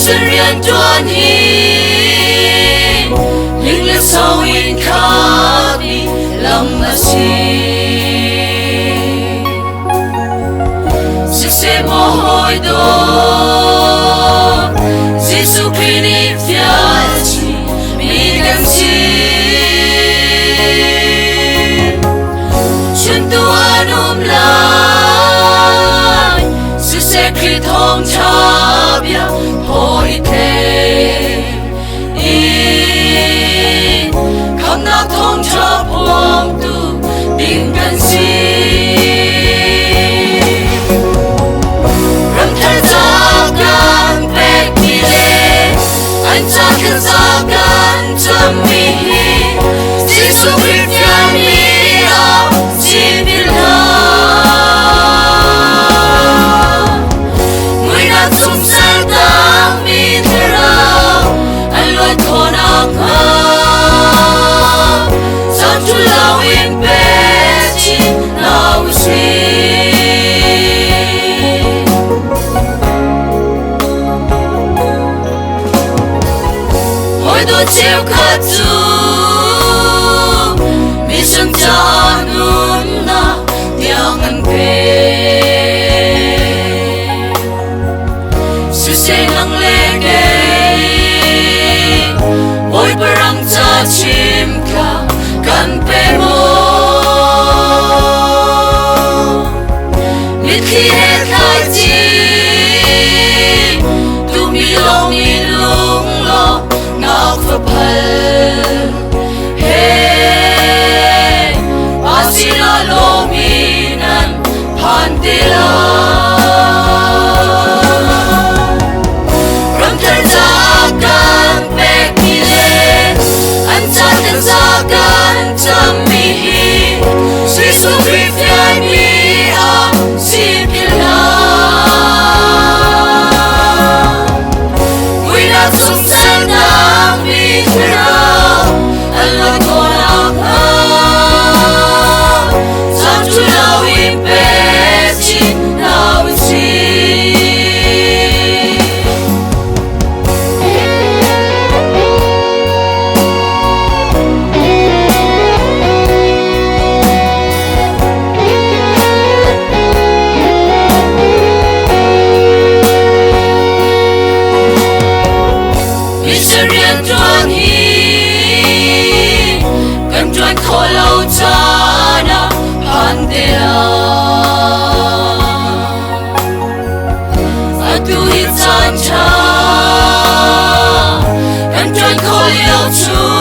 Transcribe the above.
Miserian tuan hi Ling le sau in khabi lam asi Se mo hoi do Jesu Christi fiachi mi gan si Chun tu anum lai Se Christ hong cha bia hoi te in Kham na thong cha pong tu ding gan si Zagan Jami Jesu Christiani Au Sibila Muina Tung Saldang Miterau Alwa Tonaka Santulau Impeti Nausi Chiều khát du mi sân cha nun na tiếng anh về sự say nắng lê gay ôi berang cha chim ka kan pe mo mit khi hết khai chi tu mi long mi lung lo ngọc phật hey asila lominan pantila ramtar zagan pekile anjatan zagan jamihi Jesu Christiani Au Sibila Muina Tung Saldang Miterau Alwa Tonaka Santulau Impeti Nausi Miserian tuan hi Kan tuan kholau chana Pandela Atu hi chan cha Kan tuan kholau chu